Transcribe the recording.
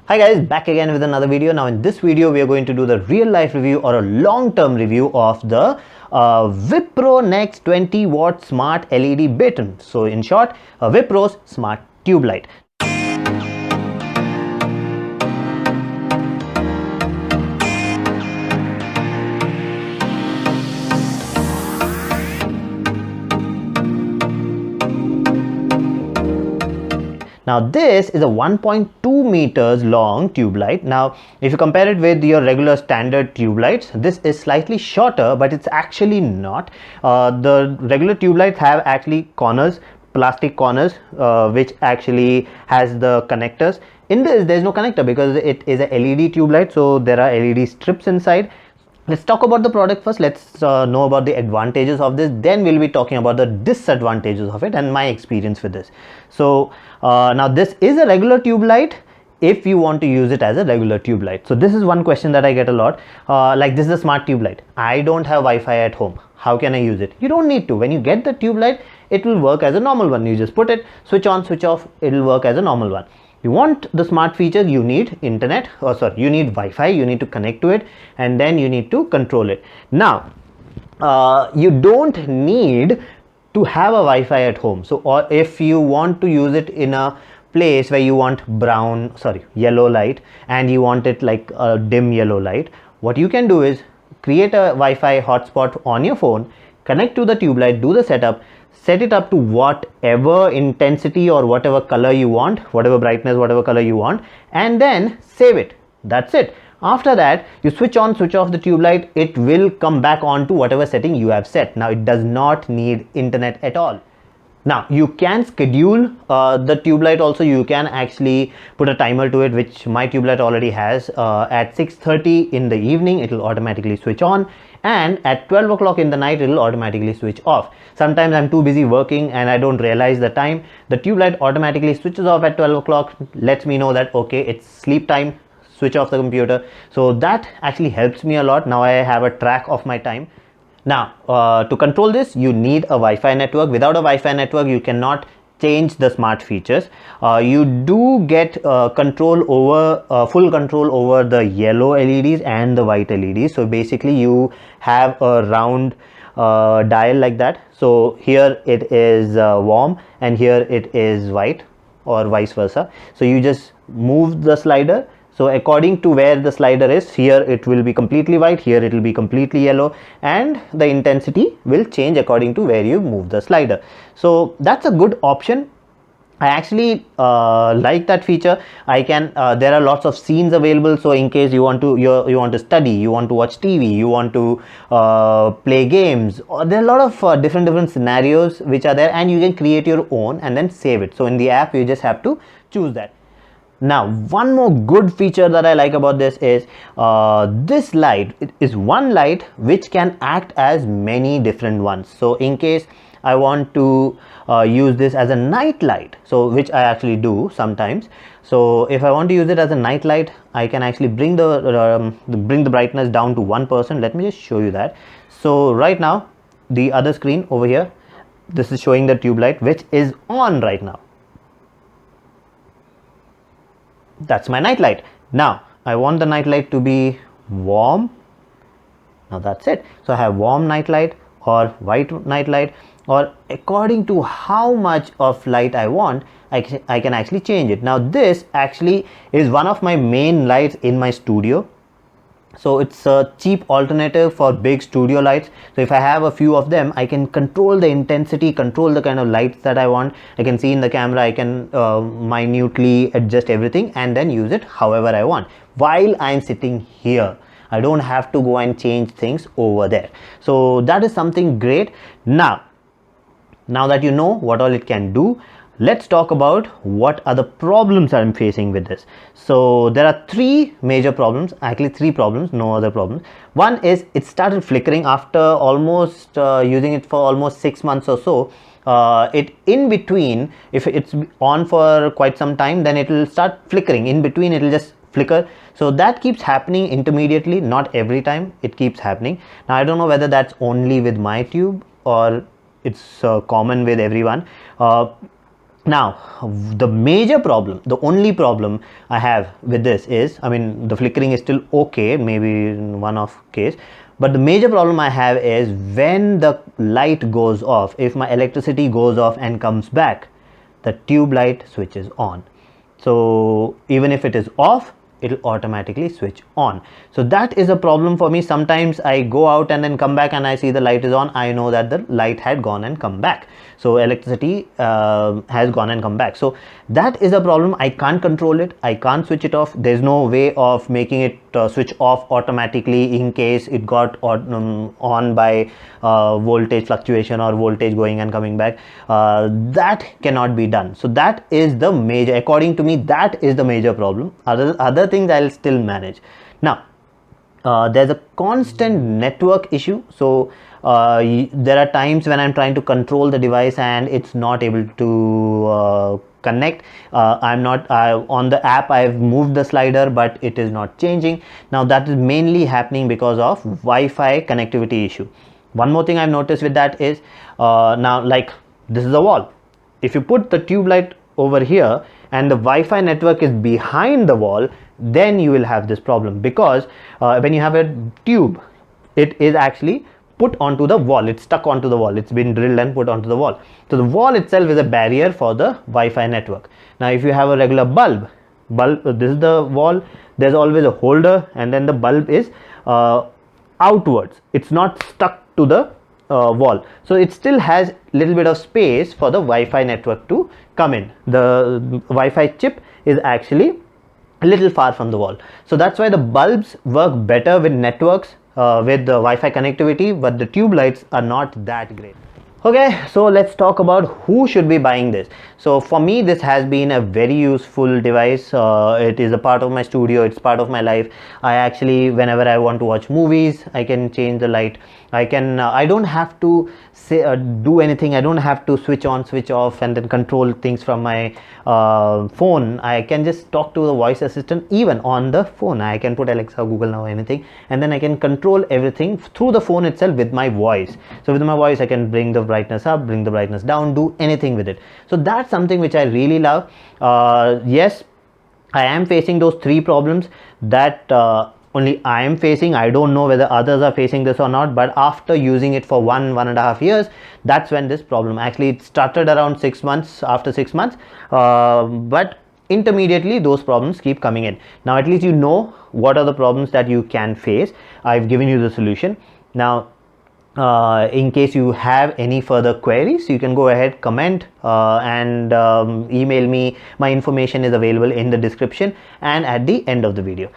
Hi guys, back again with another video. Now in this video we are going to do the real life review or a long term review of the Wipro Next 20 watt Smart LED Batten. So in short, Wipro's smart tube light. Now this is a 1.2 meters long tube light. Now if you compare it with your regular standard tube lights, this is slightly shorter, but it's actually not. The regular tube lights have actually corners, plastic corners, which actually has the connectors. In this there's no connector because it is a LED tube light, so there are LED strips inside. Let's talk about the product first. Let's know about the advantages of this. Then we'll be talking about the disadvantages of it and my experience with this. So now this is a regular tube light if you want to use it as a regular tube light. So this is one question that I get a lot. Like, this is a smart tube light. I don't have Wi-Fi at home. How can I use it? You don't need to. When you get the tube light, it will work as a normal one. You just put it, switch on, switch off. It will work as a normal one. You want the smart feature, you need internet, you need Wi-Fi, you need to connect to it, and then you need to control it. Now you don't need to have a Wi-Fi at home. So or if you want to use it in a place where you want yellow light, and you want it like a dim yellow light, what you can do is create a Wi-Fi hotspot on your phone, connect to the tube light, do the setup, set it up to whatever intensity or whatever color you want, whatever brightness, whatever color you want, and then save it. That's it. After that, you switch on, switch off the tube light, it will come back on to whatever setting you have set. Now it does not need internet at all. Now you can schedule the tube light also. You can actually put a timer to it, which my tube light already has. At 6:30 in the evening it will automatically switch on, and at 12 o'clock in the night it will automatically switch off. Sometimes I'm too busy working and I don't realize the time. The tube light automatically switches off at 12 o'clock, lets me know that okay, it's sleep time, switch off the computer. So that actually helps me a lot. Now I have a track of my time. Now to control this, you need a Wi-Fi network. Without a Wi-Fi network, you cannot change the smart features. You do get full control over the yellow LEDs and the white LEDs. So basically you have a round dial like that. So here it is warm and here it is white, or vice versa. So you just move the slider. So according to where the slider is, here it will be completely white, here it will be completely yellow, and the intensity will change according to where you move the slider. So that's a good option. I actually like that feature. I can there are lots of scenes available, so in case you want to study, you want to watch TV, you want to play games, or there are a lot of different scenarios which are there, and you can create your own and then save it. So in the app you just have to choose that. Now one more good feature that I like about this is this light. It is one light which can act as many different ones. So in case I want to use this as a night light, so which I actually do sometimes. So if I want to use it as a night light, I can actually bring the brightness down to 1%. Let me just show you that. So right now, the other screen over here, this is showing the tube light which is on right now. That's my night light. Now I want the night light to be warm. Now that's it. So I have warm night light or white night light, or according to how much of light I want, I can actually change it. Now this actually is one of my main lights in my studio. So it's a cheap alternative for big studio lights. So if I have a few of them, I can control the intensity, control the kind of lights that I want. I can see in the camera, I can minutely adjust everything and then use it however I want while I'm sitting here. I don't have to go and change things over there. So that is something great. Now that you know what all it can do, let's talk about what are the problems I'm facing with this. So there are three major problems, actually three problems, no other problems. One is it started flickering after almost using it for almost 6 months or so. It in between, if it's on for quite some time, then it will start flickering. In between it will just flicker. So that keeps happening intermediately, not every time, it keeps happening. Now I don't know whether that's only with my tube or it's common with everyone. Now, the major problem, the only problem I have with this is, I mean, the flickering is still okay, maybe in one off case, but the major problem I have is when the light goes off, if my electricity goes off and comes back, the tube light switches on. So even if it is off, it'll automatically switch on. So that is a problem for me. Sometimes I go out and then come back and I see the light is on. I know that the light had gone and come back. So electricity has gone and come back. So that is a problem. I can't control it. I can't switch it off. There's no way of making it switch off automatically in case it got on by voltage fluctuation or voltage going and coming back. That cannot be done. So that is the major, according to me, that is the major problem. Other things I'll still manage. Now, there's a constant network issue. So there are times when I'm trying to control the device and it's not able to connect. I'm not on the app. I've moved the slider, but it is not changing. Now that is mainly happening because of Wi-Fi connectivity issue. One more thing I've noticed with that is now, like, this is a wall. If you put the tube light over here and the Wi-Fi network is behind the wall, then you will have this problem, because when you have a tube, it is actually put onto the wall, it's stuck onto the wall, it's been drilled and put onto the wall. So the wall itself is a barrier for the Wi-Fi network. Now if you have a regular bulb, this is the wall, there's always a holder, and then the bulb is outwards, it's not stuck to the wall, so it still has little bit of space for the Wi-Fi network to come in. The Wi-Fi chip is actually a little far from the wall, so that's why the bulbs work better with networks with the Wi-Fi connectivity, but the tube lights are not that great. Okay, so let's talk about who should be buying this. So for me, this has been a very useful device. It is a part of my studio, it's part of my life. I actually, whenever I want to watch movies, I can change the light. I don't have to say do anything. I don't have to switch on, switch off, and then control things from my phone. I can just talk to the voice assistant even on the phone. I can put Alexa, Google Now, anything, and then I can control everything through the phone itself with my voice. So with my voice, I can bring the brightness up, bring the brightness down, do anything with it. So that's something which I really love. Yes, I am facing those three problems that only I am facing. I don't know whether others are facing this or not, but after using it for 1.5 years, that's when this problem actually, it started around 6 months, after 6 months, but intermediately those problems keep coming in. Now at least you know what are the problems that you can face. I've given you the solution. Now in case you have any further queries, you can go ahead, comment and email me. My information is available in the description and at the end of the video.